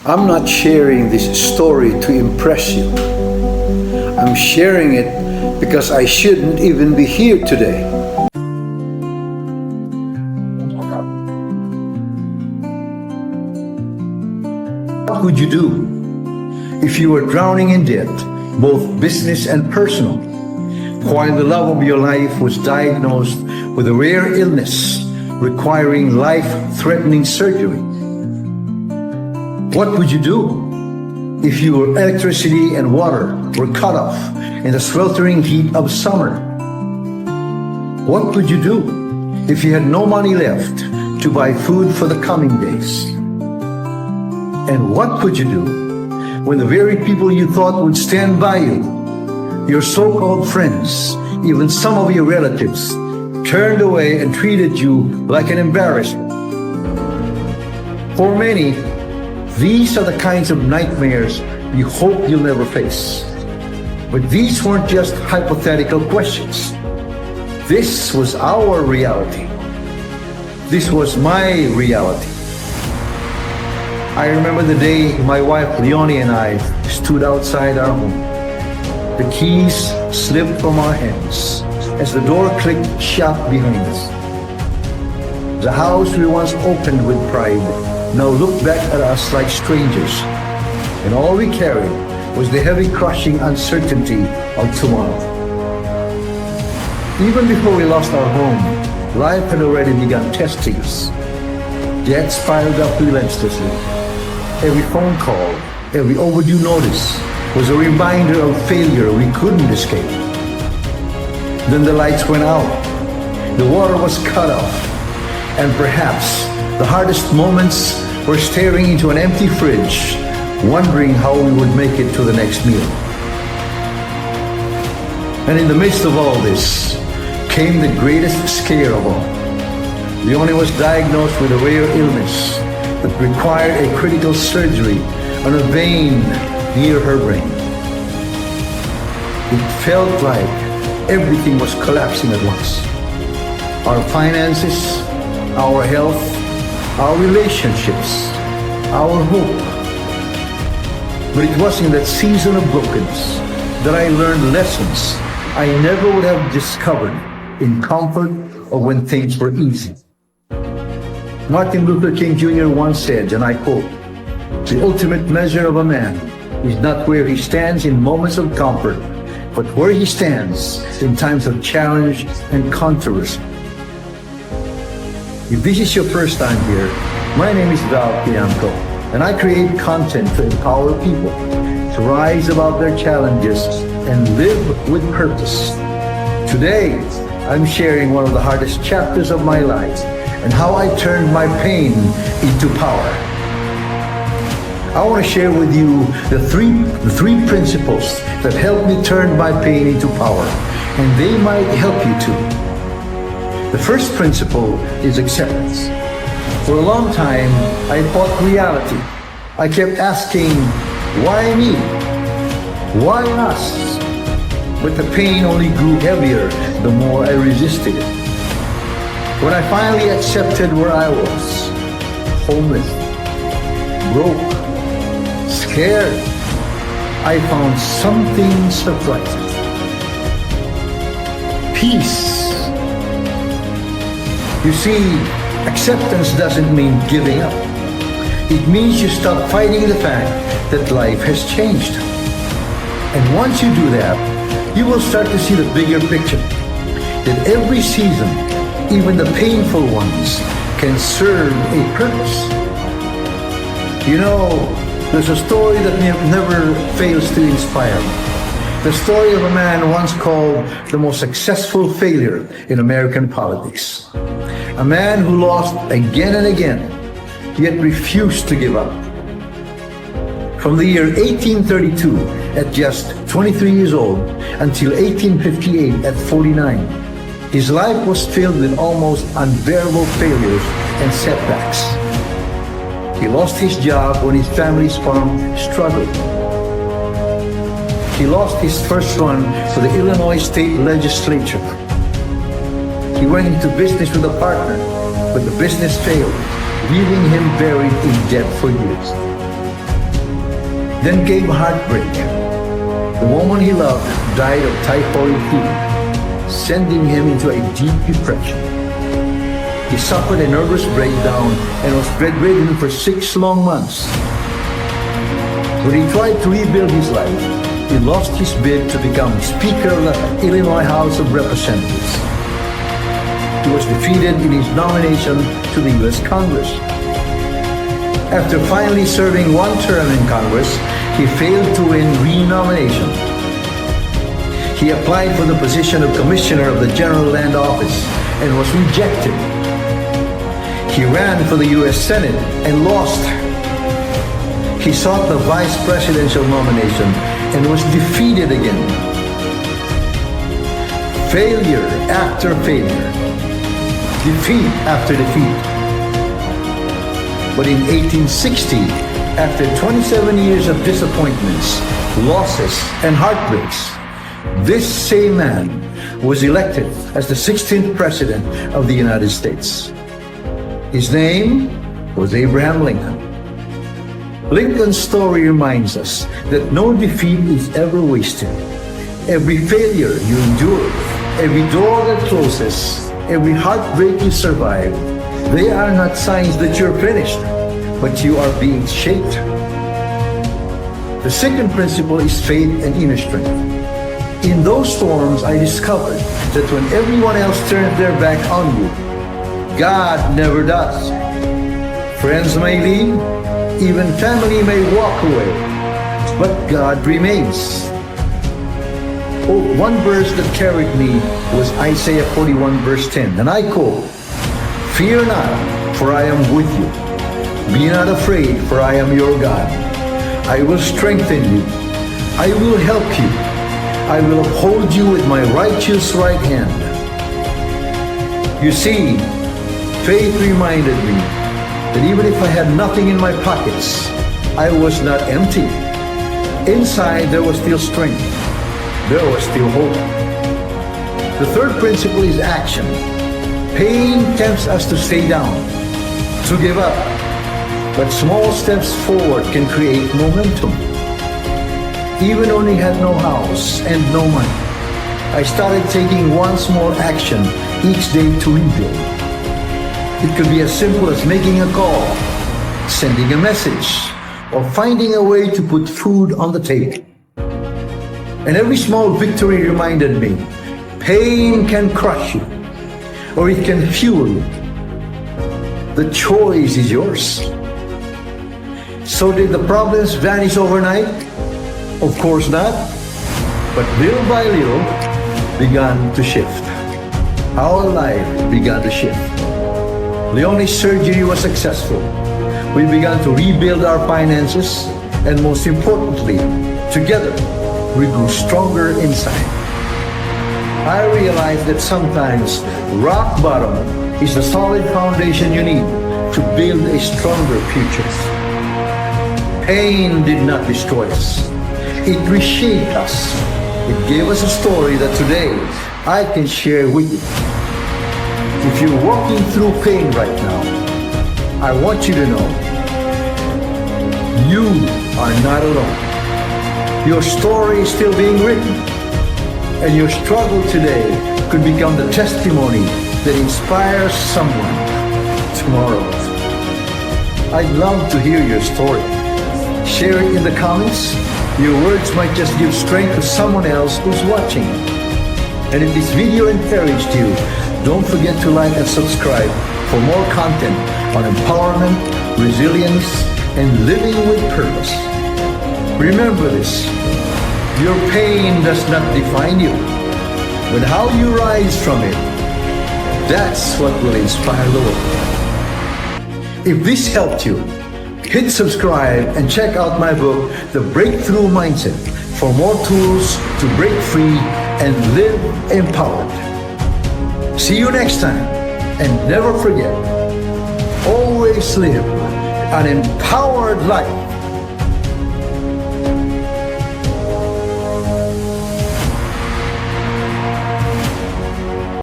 I'm not sharing this story to impress you. I'm sharing it because I shouldn't even be here today. What would you do if you were drowning in debt, both business and personal, while the love of your life was diagnosed with a rare illness requiring life-threatening surgery? What would you do if your electricity and water were cut off in the sweltering heat of summer? What would you do if you had no money left to buy food for the coming days? And what would you do when the very people you thought would stand by you, your so-called friends, even some of your relatives, turned away and treated you like an embarrassment? For many, these are the kinds of nightmares you hope you'll never face. But these weren't just hypothetical questions. This was our reality. This was my reality. I remember the day my wife Leonie and I stood outside our home. The keys slipped from our hands as the door clicked shut behind us. The house we once opened with pride now looked back at us like strangers, and all we carried was the heavy, crushing uncertainty of tomorrow. Even before we lost our home, life had already begun testing us. Debts piled up relentlessly. Every phone call, every overdue notice was a reminder of failure we couldn't escape. Then the lights went out, the water was cut off, and perhaps the hardest moments were staring into an empty fridge, wondering how we would make it to the next meal. And in the midst of all this came the greatest scare of all. Leonie was diagnosed with a rare illness that required a critical surgery on a vein near her brain. It felt like everything was collapsing at once. Our finances, our health, our relationships, our hope. But it was in that season of brokenness that I learned lessons I never would have discovered in comfort or when things were easy. Martin Luther King Jr. once said, and I quote, "The ultimate measure of a man is not where he stands in moments of comfort, but where he stands in times of challenge and controversy." If this is your first time here, my name is Val Pianco, and I create content to empower people to rise above their challenges and live with purpose. Today, I'm sharing one of the hardest chapters of my life and how I turned my pain into power. I want to share with you the three principles that helped me turn my pain into power, and they might help you too. The first principle is acceptance. For a long time, I fought reality. I kept asking, why me? Why us? But the pain only grew heavier the more I resisted it. When I finally accepted where I was, homeless, broke, scared, I found something surprising. Peace. You see, acceptance doesn't mean giving up. It means you stop fighting the fact that life has changed. And once you do that, you will start to see the bigger picture. That every season, even the painful ones, can serve a purpose. You know, there's a story that never fails to inspire me. The story of a man once called the most successful failure in American politics. A man who lost again and again, yet refused to give up. From the year 1832 at just 23 years old until 1858 at 49, his life was filled with almost unbearable failures and setbacks. He lost his job when his family's farm struggled. He lost his first run for the Illinois state legislature. He went into business with a partner, but the business failed, leaving him buried in debt for years. Then came heartbreak. The woman he loved died of typhoid fever, sending him into a deep depression. He suffered a nervous breakdown and was bedridden for 6 long months. When he tried to rebuild his life, he lost his bid to become Speaker of the Illinois House of Representatives. He was defeated in his nomination to the U.S. Congress. After finally serving 1 term in Congress, he failed to win re-nomination. He applied for the position of Commissioner of the General Land Office and was rejected. He ran for the U.S. Senate and lost. He sought the vice presidential nomination and was defeated again. Failure after failure. Defeat after defeat. But in 1860, after 27 years of disappointments, losses, and heartbreaks, this same man was elected as the 16th President of the United States. His name was Abraham Lincoln. Lincoln's story reminds us that no defeat is ever wasted. Every failure you endure, every door that closes, every heartbreak you survive, they are not signs that you're finished, but you are being shaped. The second principle is faith and inner strength. In those storms, I discovered that when everyone else turns their back on you, God never does. Friends may leave, even family may walk away, but God remains. Oh, one verse that carried me was Isaiah 41 verse 10, and I quote, "Fear not, for I am with you. Be not afraid, for I am your God. I will strengthen you. I will help you. I will uphold you with my righteous right hand." You see, faith reminded me that even if I had nothing in my pockets, I was not empty. Inside, there was still strength. There was still hope. The third principle is action. Pain tempts us to stay down, to give up. But small steps forward can create momentum. Even when we had no house and no money, I started taking one small action each day to rebuild. It could be as simple as making a call, sending a message, or finding a way to put food on the table. And every small victory reminded me, pain can crush you, or it can fuel you. The choice is yours. So did the problems vanish overnight? Of course not. But little by little, began to shift. Our life began to shift. Leonie's surgery was successful. We began to rebuild our finances, and most importantly, together, we grew stronger inside. I realized that sometimes rock bottom is the solid foundation you need to build a stronger future. Pain did not destroy us. It reshaped us. It gave us a story that today I can share with you. If you're walking through pain right now, I want you to know you are not alone. Your story is still being written, and your struggle today could become the testimony that inspires someone tomorrow. I'd love to hear your story. Share it in the comments. Your words might just give strength to someone else who's watching. And if this video encouraged you, don't forget to like and subscribe for more content on empowerment, resilience, and living with purpose. Remember this, your pain does not define you, but how you rise from it, that's what will inspire the world. If this helped you, hit subscribe and check out my book, The Breakthrough Mindset, for more tools to break free and live empowered. See you next time, and never forget, always live an empowered life.